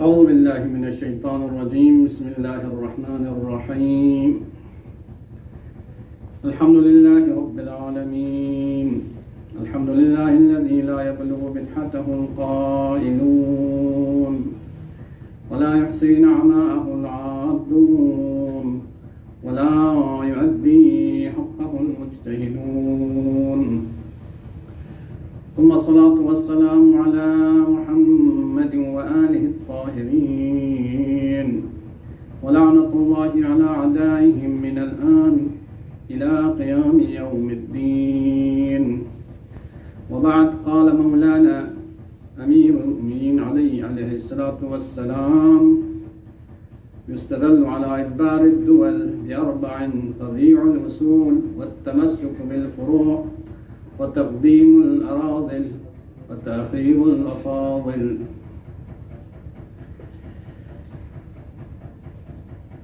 أعوذ بالله من الشيطان الرجيم بسم الله الرحمن الرحيم الحمد لله رب العالمين الحمد لله الذي لا يبلغ بدحته القائلون ولا يحصي نعماءه العادون ولا يؤدي حقه المجتهدون ثم الصلاة والسلام على محمد وآله الطاهرين ولعنة الله على أعدائهم من الآن إلى قيام يوم الدين. وبعد، قال مولانا أمير المؤمنين عليه الصلاة والسلام: يستدل على إدبار الدول بأربع: تضييع الأصول والتمسك بالفروع وتقديم الأراذل وتأخير الأفاضل.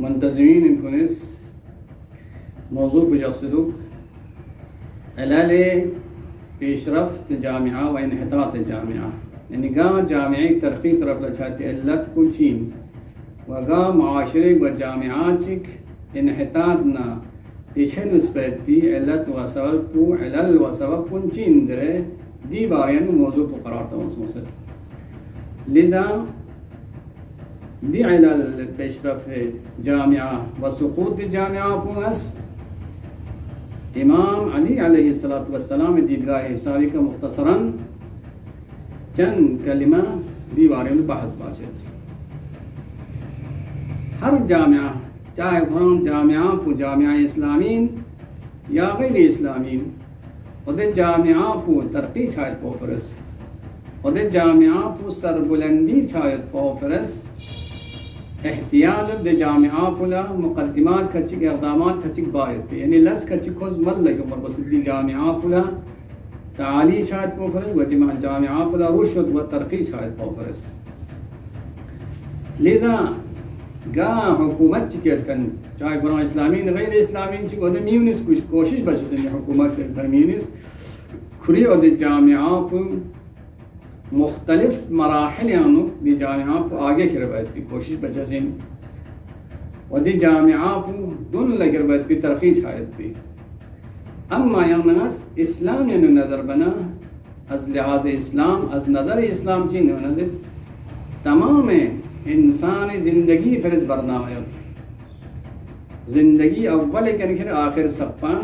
منتظمين الكنيس موضوع بجسدك علل پیشرفت جامعة وانحطاط الجامعة، يعني قا جامعة ترقی طرف لچاتی علت کو چین وقا معاشرے و جامعات انحطاطنا پیشل اسپیت پی علت و سبب کو علل و سبب کن چین درے دی بارین موضوع کو قرار توسط سے لذا دی علل پیشرفت جامعة و سقوط جامعة پونس امام علی علیہ السلام دیدگاہ حسابی کا مختصراً چند کلمہ دی بارے میں بحث باشد. ہر جامعہ چاہے گھروں جامعہ کو جامعہ اسلامین یا غیر اسلامین ودے جامعہ کو ترقی چھایت پوفرس ودے جامعہ کو سربلندی چھایت پوفرس احتیاط دے جامعہ پلا مقدمات کھچک اقدامات کھچک باہر پہ یعنی لس کھچک خوز مل لگی عمر بسدی جامعہ پلا تعالی شاید پوفرس و جامعہ پلا رشد و ترقی شاید پوفرس. لذا گا حکومت چکیت کن چاہے قرآن اسلامین غیر اسلامین چکو دے میونس کچھ کوشش بچے حکومت کر میونس کھری و دے جامعہ پو مختلف مراحل یعنی دی جامعہ پو آگے کربایت پی کوشش بچے سن و دی جامعہ پو دون لگربایت پی ترقی شاید پی. اما یعنی اسلام یعنی نظر بنا از لحاظ اسلام از نظر اسلام چین نظر تمام انسان زندگی فرض برنامه ہوتی زندگی اول کنکر آخر سپا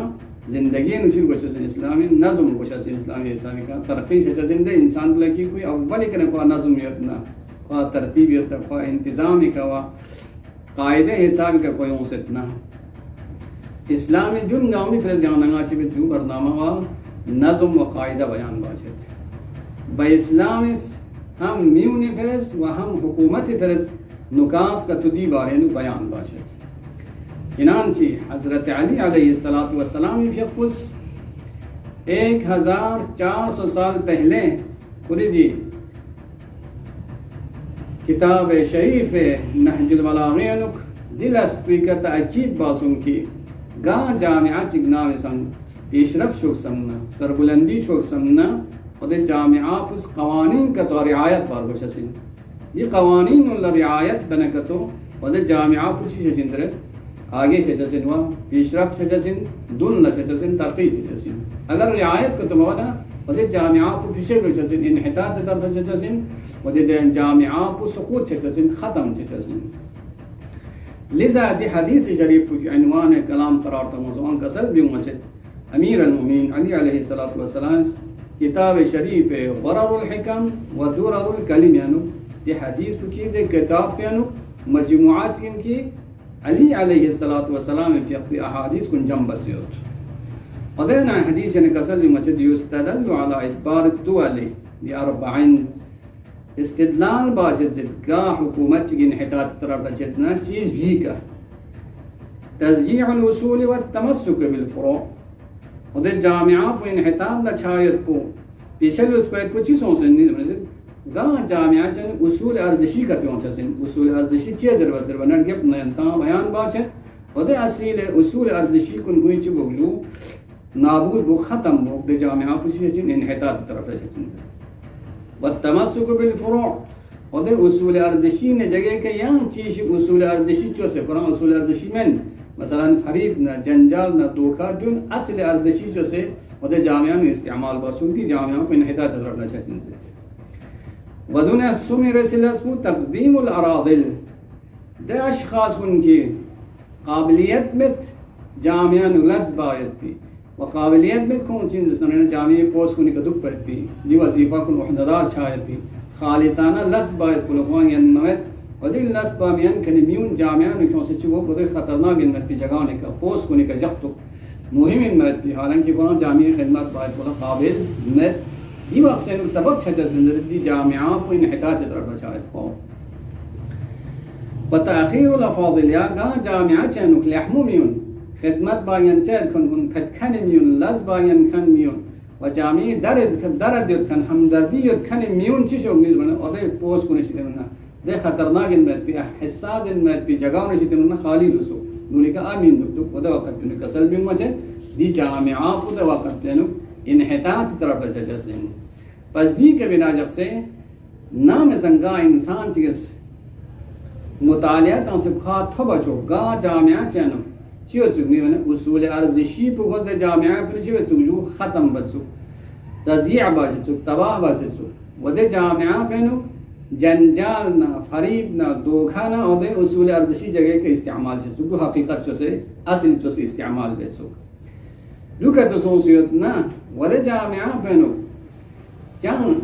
زندگی نچر گوشت اسلامی نظم گوشت اسلامی کا ترقی سے زندہ انسان لکی کوئی اول کنک خواہ نظم یتنا خواہ ترتیب یتنا خواہ انتظامی کا قاعدہ حساب کا کوئی اوستنا اسلامی جن گاؤں فرض جانگا چی جو برنامه و نظم و قاعدہ بیان باشد. با اسلام ہم میونی فرض و ہم حکومت فرض نکات کا تدی بارے بیان باشد. چنانچہ حضرت علی علیہ السلام فی قص 1400 سال پہلے خریدی کتاب شریف نہج البلاغین دل اسپی کا تأکید باسوں کی گا جامعہ چگناوی سنگ پیشرفت شوک سمنا سربلندی شوک سمنا اور جامعہ پس قوانین کا تو رعایت بار بشسن یہ قوانین اللہ رعایت بنکتو اور جامعہ پوچھی شسن درد آگے سے شسن و پیشرفت سے شسن دن سے شسن ترقی سے شسن اگر رعایت کا تو مولا اور جامعہ پو پیشے شسن انحطاط طرف سے شسن اور جامعہ پو سقوط سے شسن ختم سے شسن. لذا دی حدیث شریف کی عنوان کلام قرار تا موضوعان کا سل بھی مسجد امیر المؤمنین علی علیہ السلام کتاب شریف غرر الحکم و درر الکلم یعنی دی حدیث کی دی کتاب پیانو مجموعات کی علی علیہ السلام فی احادیث کن جنب سیوت ودینا حدیث یعنی کسل بھی مسجد یستدل علی ادبار الدول باربعین استدلال باشد کا حکومت کی انحطاط طرف جتنا چیز بھی کا تضییع الاصول والتمسک بالفروع اور جامعہ پو انحطاط نہ چھایت پو پیشل اس پر کچھ چیزوں سے گا جامعہ چن اصول ارزشی کا تیوں چسن اصول ارزشی چیز ضرورت نرگپ نینتا بیان باشد اور اصیل اصول ارزشی کن ہوئی چی بگجو نابود بو ختم بو دے جامعہ پو چیز انحطاط طرف جتنا والتمسك بالفروع وده أصول أرزشي نجاة كيان چیش أصول أرزشي چو سے قرآن أصول أرزشي من مثلا فريد نا جنجال نا دوكا دون أصل أرزشي چو سے وده جامعان استعمال باسون دي جامعان کو انحطاط رفنا چاہتے ہیں ودون السمي رسل اسمه تقديم الأراذل ده أشخاص کی قابلیت مت جامعان لز باید بھی وقابلیت مت کون چیز سننے جامعہ پوس کو نکدک پر بھی دی وظیفہ کو وحددار شاید بھی خالصانہ لز باید کلوان ینمت ودی لز بامیان کنمیون جامعان کیوں سے چو بده خطرناک مت بھی جگانے کا پوس کو نک جب تو مهم مت بھی حالانکہ قرآن جامعہ خدمت باید بولا قابل مت دی وقت سے سبب چھچا زندگی دی جامعہ کو انحطاط طرف شاید کو وتأخير الأفاضل يا جامعة كانوا لحموميون خدمت باين تاد كن فتكن ميون لز باين كن ميون وجامعة درد كان همدردي كن ميون تشو ميزبنا وده بوس كونش تمنا ده خطرناك المات بي حساس المات بي جگاون شتمنا خالي لسو دوني کا آمين دكتو وده وقت تنو كسل بيون مجد دي جامعة وده وقت تنو انحطاط طرف لجسين پس بھی کے بنا جب سے نام سنگا انسان چیز مطالعه تنسب خواهد بچو گا جامعه چنم چیو چگنی من اصول ارزشی بخود جامعه پنچی بچو ختم بچو تضیع بچو تباہ بچو وده جامعه بینو جنجال نا فریب نا دوکھا نا وده اصول ارزشی جگہ کے استعمال چو حقیقت چو سے اصل چو سے استعمال بچو جو کہ تصوصیت نا وده جامعه بینو جان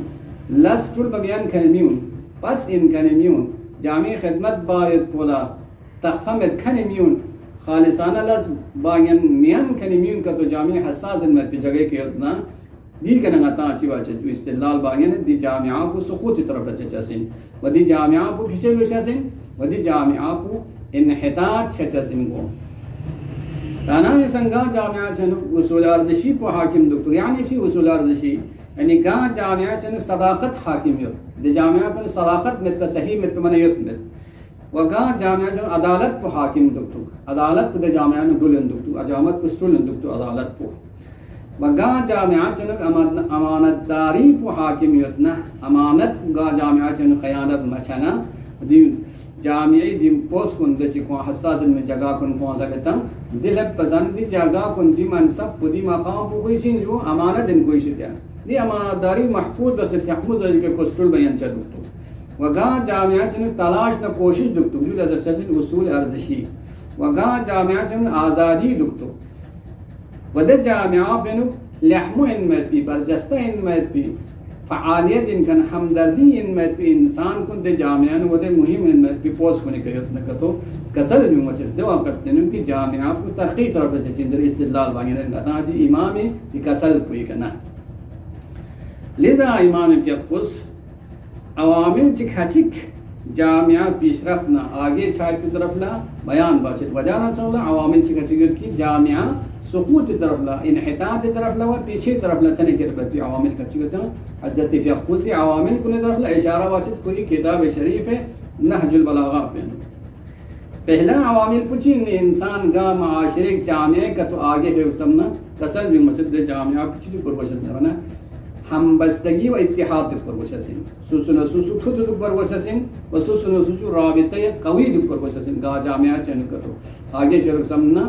لستر بمیان کنمیون پس این کنمیون جامع خدمت باید پولا تفهمت کنمیون خالصانه لز باین میان کنمیون کا تو جامع حساس مت پہ جگہ کے اتنا دی کنگا تا چی واچ جو استدلال باین دی جامعہ کو سقوط طرف چچسین و دی جامعہ کو پیچھے لوچسین و دی جامعہ کو انحطاط چچسین کو تانا سنگا جامعہ چنو اصول ارزشی پہ حاکم دکتو یعنی چی اصول ارزشی یعنی گا جامعہ چنو صداقت حاکم یو دی جامعہ پر صداقت مت صحیح مت منیت مت وگا جامعہ چنو عدالت پہ حاکم دکتو عدالت پہ دی جامعہ نو دولن دکتو اجامت پہ سٹرولن دکتو عدالت پہ وگا جامعہ چنو امانت داری پہ حاکم یتنا امانت گا جامعہ چنو خیانت مچنا دی جامعی دی پوس کن دسی کو حساس میں جگہ کن کو لگتا دل پسند دی جگہ کن دی منصب دی مقام پہ کوئی سین جو امانت ان کوئی شدیا دی امانت داری محفوظ بس تحفظ کے کوسٹرول بیان چ دکتو وگا جامعہ چن تلاش نہ کوشش دکتو جو لزسن اصول ارزشی وگا جامعہ چن آزادی دکتو ود جامعہ بینو لحم ان مت بی برجستہ ان مت بی فعالیت ان کن ہمدردی ان مت بی انسان کن دے جامعہ ود مهم ان مت بی پوس کو نکیت نہ کتو کسل بھی مچ دو وقت ان کی جامعہ کو ترقی طرف سے چندر استدلال باندې نه دی امام دی کسل پوی کنا لذا امام فیقس عوامل چکھچک جامعہ پیشرفت نہ آگے چھائے کی طرف لا بیان باچت وجانا چاہلا عوامل چکھچک کی جامعہ سقوط طرف لا انحطاط طرف لا و پیچھے طرف لا تنے کے ربط عوامل کچھتا حضرت فیقس دی عوامل کو طرف لا اشارہ باچت کوئی کتاب شریف ہے نہج البلاغہ پہ پہلا عوامل پوچھی انسان گا معاشرے جامعہ کا تو آگے ہے سمنا کسل بھی مچد جامعہ پوچھی پر وشد نہ ہم بستگی و اتحاد پر وشسن سوسن سوسو خود پر وشسن و سوسن سوسو رابطہ قوی پر وشسن گا جامعہ چن کتو آگے شرک سمنا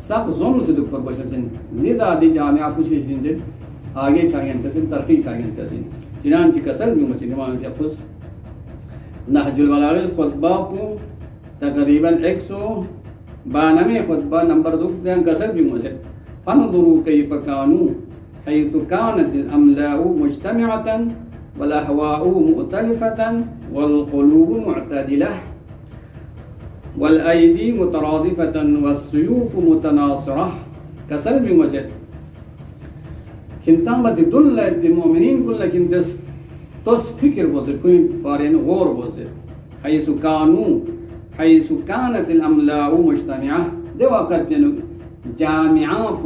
سب زوم سے پر وشسن لذا دی جامعہ پوچھن دے آگے چاہیے چسن ترقی چاہیے چسن چنانچہ کسل بھی مچ نمان کے خود نہج البلاغہ خطبہ کو تقریبا 192 خطبہ نمبر 2 کسل بھی مچ فانظروا كيف كانوا حيث كانت الأملاء مجتمعة والأهواء مؤتلفة والقلوب معتدلة والأيدي مترادفة والسيوف متناصرة كسلب مجد كنتان بس دل المؤمنين كل لكن تص فكر بوزر كوي بارين غور بوزر حيث كانت الأملاء مجتمعة دي وقت جامعة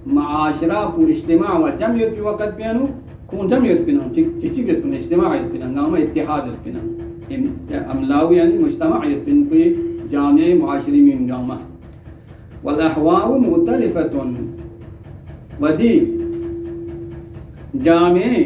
معاشرة اجتماع وجمعية في وقت بينو كون جمعية بينو تشيكت بين اجتماعية بينو نعم اتحاد بينو أملاو يعني مجتمعية بين في جامعة معاشري من جامعة والأهواء مختلفة ودي جامعة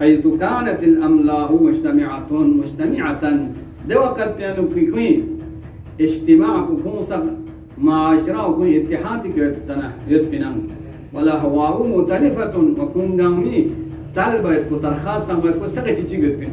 حيث كانت الأملاء مجتمعة دوقت بيانو كوي اجتماع كونسا معاشرة وكوي اتحاد كتنا يتبنان ولا هواء مختلفة وكون دامي سالبا كترخاص تنبا كو سقي تشيك يتبن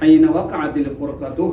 حين وقعت الفرقه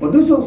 ودوسوس